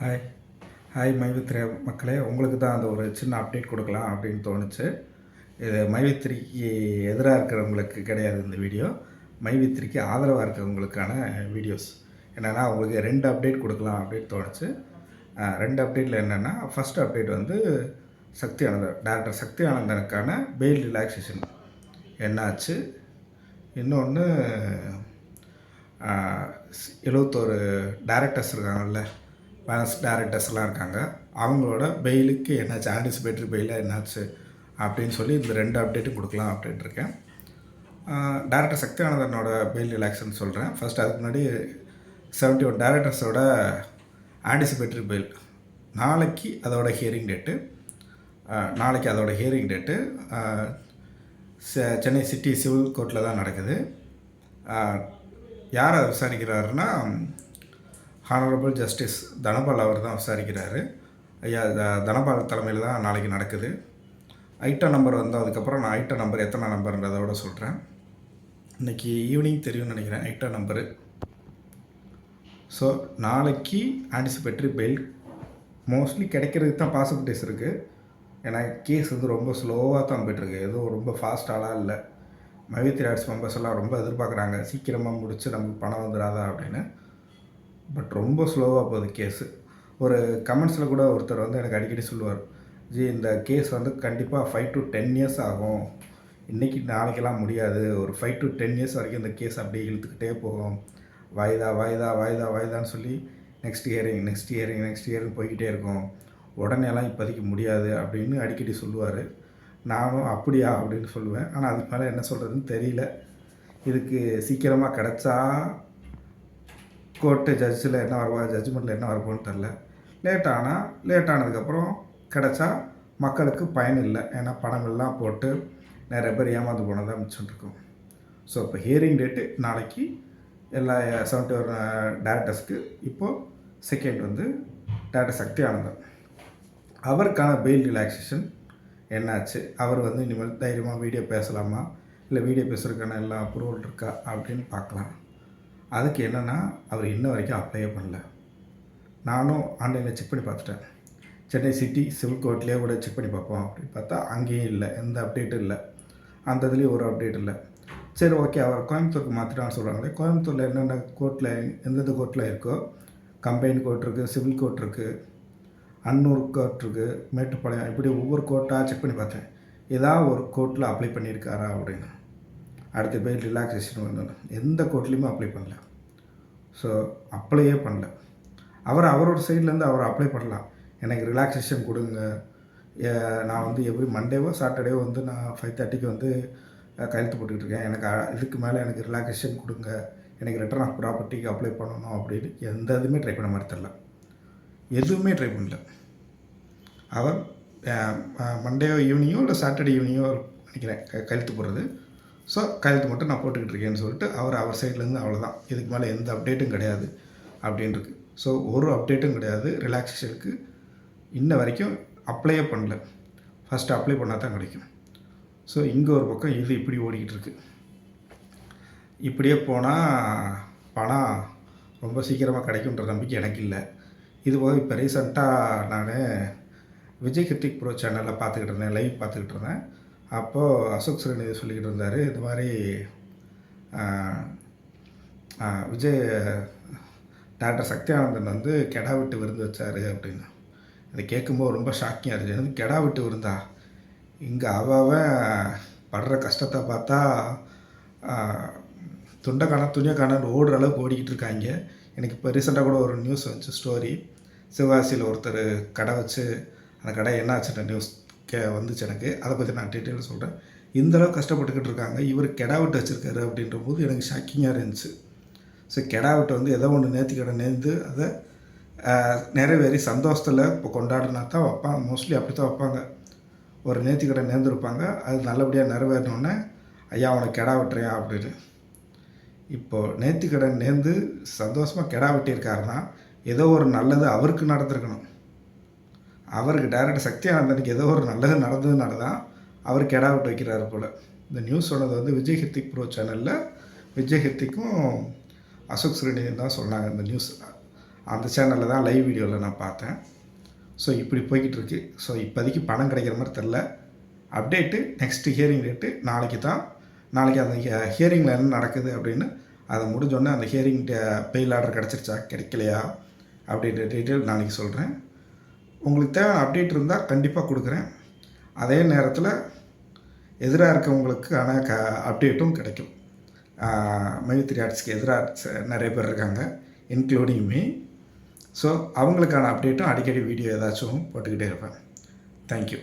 Hi hi மைவித்ரி மக்களே, உங்களுக்கு தான் அந்த ஒரு சின்ன அப்டேட் கொடுக்கலாம் அப்படின்னு தோணுச்சு. இது மைவித்ரிக்கு எதிராக இருக்கிறவங்களுக்கு கிடையாது இந்த வீடியோ. மைவித்ரிக்கு ஆதரவாக இருக்கிறவங்களுக்கான வீடியோஸ். என்னென்னா உங்களுக்கு 2 அப்டேட் கொடுக்கலாம் அப்படின்னு தோணுச்சு. 2 அப்டேட்டில் என்னென்னா, ஃபஸ்ட் அப்டேட் வந்து சக்தி ஆனந்தன், டேரக்டர் சக்தி ஆனந்தனுக்கான பெயில் ரிலாக்ஸேஷன் என்னாச்சு. இன்னொன்று 71 டேரக்டர்ஸ் இருக்காங்கல்ல, பேனல்ஸ் டேரக்டர்ஸ்லாம் இருக்காங்க, அவங்களோட பெயிலுக்கு என்னாச்சு, ஆன்டிசிபேட்டரி பெயிலாக என்னாச்சு அப்படின்னு சொல்லி இந்த 2 அப்டேட்டும் கொடுக்கலாம் அப்படின்ட்டு இருக்கேன். டேரக்டர் சக்தி ஆனந்தனோட பெயில் ரிலாக்ஸ்ன்னு சொல்கிறேன். ஃபஸ்ட் அதுக்கு முன்னாடி 71 டேரக்டர்ஸோட ஆன்டிசிபேட்டரி பெயில் நாளைக்கு அதோட hearing date Chennai city civil கோர்ட்டில் தான் நடக்குது. யார் அதை விசாரிக்கிறாருன்னா, ஹானரபிள் ஜஸ்டிஸ் தனபால் அவர் தான் விசாரிக்கிறாரு. ஐயா தனபால் தலைமையில் தான் நாளைக்கு நடக்குது. ஐட்டம் நம்பர் வந்ததுக்கப்புறம் நான் ஐட்டம் நம்பர் எத்தனை நம்பர்ன்றதோட சொல்கிறேன். இன்றைக்கி ஈவினிங் தெரியும்னு நினைக்கிறேன் ஐட்டம் நம்பரு. ஸோ நாளைக்கு ஆன்டிசிபேட்டரி பெயில் மோஸ்ட்லி கிடைக்கிறதுக்கு தான் பாசிபிலிட்டிஸ் இருக்குது. ஏன்னா கேஸ் வந்து ரொம்ப ஸ்லோவாக தான் போய்ட்டுருக்கு, எதுவும் ரொம்ப ஃபாஸ்ட்டாலாம் இல்லை. மைவித்ரி ஆர்ட்ஸ் மெம்பர்ஸ் எல்லாம் ரொம்ப எதிர்பார்க்குறாங்க சீக்கிரமாக முடித்து நமக்கு பணம் வந்துடாதா அப்படின்னு. பட் ரொம்ப ஸ்லோவாக போகுது கேஸு. ஒரு கமெண்ட்ஸில் கூட ஒருத்தர் வந்து எனக்கு அடிக்கடி சொல்லுவார், ஜி இந்த கேஸ் வந்து கண்டிப்பாக 5 to 10 years ஆகும், இன்றைக்கி நாளைக்கெல்லாம் முடியாது, ஒரு 5 to 10 years வரைக்கும் இந்த கேஸ் அப்படியே இழுத்துக்கிட்டே போகும், வாய்தான்னு சொல்லி நெக்ஸ்ட் ஹியரிங் போய்கிட்டே இருக்கும், உடனேலாம் இப்போதைக்கு முடியாது அப்படின்னு அடிக்கடி சொல்லுவார். நானும் அப்படியா அப்படின்னு சொல்லுவேன். ஆனால் அதுக்கு மேலே என்ன சொல்கிறதுன்னு தெரியல. இதுக்கு சீக்கிரமாக கிடச்சா கோர்ட்டு ஜட்ஜில் என்ன வருவா, ஜட்ஜ்மெண்ட்டில் என்ன வரப்போன்னு தெரில. லேட்டானதுக்கப்புறம் கிடச்சா மக்களுக்கு பயன் இல்லை. ஏன்னா பணங்கள்லாம் போட்டு நிறைய பேர் ஏமாந்து போனதாக மிச்சம் இருக்கும். ஸோ இப்போ ஹியரிங் டேட்டு நாளைக்கு எல்லா 71 டேரக்டர்ஸ்க்கு. இப்போது செகண்ட் வந்து டேரக்டர் சக்தி ஆனந்தன், அவருக்கான பெயில் ரிலாக்ஸேஷன் என்னாச்சு, அவர் வந்து இனிமேல் தைரியமாக வீடியோ பேசலாமா, இல்லை வீடியோ பேசுகிறதுக்கான எல்லா அப்ரூவல் இருக்கா அப்படின்னு பார்க்கலாம். அதுக்கு என்னென்னா, அவர் இன்ன வரைக்கும் அப்ளையே பண்ணல. நானும் ஆன்லைனில் செக் பண்ணி பார்த்துட்டேன். சென்னை சிட்டி சிவில் கோர்ட்லேயே கூட செக் பண்ணி பார்ப்போம் அப்படின்னு பார்த்தா அங்கேயும் இல்லை, எந்த அப்டேட்டும் இல்லை. அந்த இதுலேயும் ஒரு அப்டேட் இல்லை. சரி ஓகே, அவர் கோயம்புத்தூருக்கு மாற்றிட்டான்னு சொல்கிறாங்களே, கோயம்புத்தூரில் என்னென்ன கோர்ட்டில் எந்தெந்த கோர்ட்டில் இருக்கோ, கம்பைன் கோர்ட் இருக்குது, சிவில் கோர்ட் இருக்குது, அன்னூர் கோர்ட் இருக்குது, மேட்டுப்பாளையம், இப்படி ஒவ்வொரு கோர்ட்டாக செக் பண்ணி பார்த்தேன். ஏதாவது ஒரு கோர்ட்டில் அப்ளை பண்ணியிருக்காரா அப்படின்னு. அடுத்த பெயில் ரிலாக்ஸேஷன் வந்து எந்த கோர்ட்லேயுமே அப்ளை பண்ணல. ஸோ அப்ளையே பண்ணல. அவரோட சைட்லேருந்து அவர் அப்ளை பண்ணலாம், எனக்கு ரிலாக்ஸேஷன் கொடுங்க, நான் வந்து எவ்ரி மண்டேவோ சாட்டர்டேவோ வந்து நான் 5:30க்கு வந்து கையெழுத்து போட்டுக்கிட்டு இருக்கேன், எனக்கு இதுக்கு மேலே எனக்கு ரிலாக்ஸேஷன் கொடுங்க, எனக்கு ரிட்டர்ன் ஆஃப் ப்ராப்பர்ட்டிக்கு அப்ளை பண்ணணும் அப்படின்னு எந்த இதுவுமே ட்ரை பண்ண மாதிரி தெரில. எதுவுமே ட்ரை பண்ணல. அவர் மண்டே ஈவினிங்கோ இல்லை சாட்டர்டே ஈவினிங்கோ நினைக்கிறேன் கையெழுத்து போடுறது. ஸோ கையெழுத்து மட்டும் நான் போட்டுக்கிட்டு இருக்கேன்னு சொல்லிட்டு அவர் சைட்லேருந்து அவ்வளோதான், இதுக்கு மேலே எந்த அப்டேட்டும் கிடையாது அப்படின்ருக்கு. ஸோ ஒரு அப்டேட்டும் கிடையாது. ரிலாக்ஸேஷனுக்கு இன்ன வரைக்கும் அப்ளையே பண்ணல. ஃபஸ்ட்டு அப்ளை பண்ணால் தான் கிடைக்கும். ஸோ இங்கே ஒரு பக்கம் இது இப்படி ஓடிக்கிட்டு இருக்கு. இப்படியே போனால் பணம் ரொம்ப சீக்கிரமாக கிடைக்குன்ற நம்பிக்கை எனக்கு இல்லை. இது போக இப்போ ரீசெண்டாக நான் விஜய் கிருத்திக் ப்ரோ சேனலில் பார்த்துக்கிட்டு இருந்தேன், லைவ் பார்த்துக்கிட்டு இருந்தேன். அப்போது அசோக் ஸ்ரீநிதி சொல்லிக்கிட்டு இருந்தார், இது மாதிரி விஜய் டாக்டர் சக்தி ஆனந்தன் வந்து கெடா விட்டு விருந்து வச்சார் அப்படின்னு. இதை கேட்கும்போது ரொம்ப ஷாக்கிங்காக இருந்துச்சு. எனக்கு கெடா விட்டு விருந்தா, இங்கே அவன் படுற கஷ்டத்தை பார்த்தா துணியக்கான ஓடுற அளவுக்கு ஓடிக்கிட்டு இருக்காங்க. எனக்கு இப்போ ரீசெண்டாக கூட ஒரு நியூஸ் வந்துச்சு, ஸ்டோரி, சிவகாசியில் ஒருத்தர் கடை வச்சு அந்த கடை என்ன ஆச்சுன்ற நியூஸ் வந்துச்சு எனக்கு. அதை பற்றி நான் டீட்டெயிலாக சொல்கிறேன். இந்தளவுக்கு கஷ்டப்பட்டுக்கிட்டு இருக்காங்க, இவர் கெடா விட்டு வச்சுருக்காரு அப்படின்ற போது எனக்கு ஷாக்கிங்காக இருந்துச்சு. ஸோ கெடா விட்டு வந்து ஏதோ ஒன்று நேர்ந்து அதை நிறைவேறி சந்தோஷத்தில் இப்போ கொண்டாடினா தான் வைப்பாங்க. மோஸ்ட்லி அப்படி தான் வைப்பாங்க. ஒரு நேர்த்திக்கடை நேர்ந்துருப்பாங்க, அது நல்லபடியாக நிறைவேறினோடனே ஐயா அவனை கெடா விட்டுறியா அப்படின்னு. இப்போது நேர்த்திக்கடன் நேர்ந்து சந்தோஷமாக கெடா வெட்டியிருக்காருன்னா ஏதோ ஒரு நல்லது அவருக்கு நடந்திருக்கணும். அவருக்கு டைரக்டர் சக்தி ஆனந்தனுக்கு ஏதோ ஒரு நல்லது நடந்ததுனால தான் அவர் கெடா விட்டு வைக்கிறாரு போல். இந்த நியூஸ் சொன்னது வந்து விஜய் ஹிருத்திக் ப்ரோ சேனலில் விஜய் ஹிருத்திக்கும் அசோக் ஸ்ரீநிதியும் தான் சொன்னாங்க இந்த நியூஸ். அந்த சேனலில் தான் லைவ் வீடியோவில் நான் பார்த்தேன். ஸோ இப்படி போய்கிட்டு இருக்கு. ஸோ இப்போதைக்கு பணம் கிடைக்கிற மாதிரி தெரில. அப்டேட்டு நெக்ஸ்ட்டு ஹியரிங் டேட்டு நாளைக்கு தான். நாளைக்கு அந்த ஹியரிங்கில் என்ன நடக்குது அப்படின்னு அதை முடிஞ்சோடனே அந்த ஹியரிங் பெயில் ஆர்டர் கிடச்சிருச்சா கிடைக்கலையா அப்படின்ற டீட்டெயில் நாளைக்கு சொல்கிறேன். உங்களுக்கு தேவையான அப்டேட் இருந்தால் கண்டிப்பாக கொடுக்குறேன். அதே நேரத்தில் எதிராக இருக்கவங்களுக்கான அப்டேட்டும் கிடைக்கும். மைத்ரி ஆர்ட்ஸ்க்கு எதிராக நிறைய பேர் இருக்காங்க, இன்க்ளூடிங் மீ. ஸோ அவங்களுக்கான அப்டேட்டும் அடிக்கடி வீடியோ ஏதாச்சும் போட்டுக்கிட்டே இருப்பேன். தேங்க்யூ.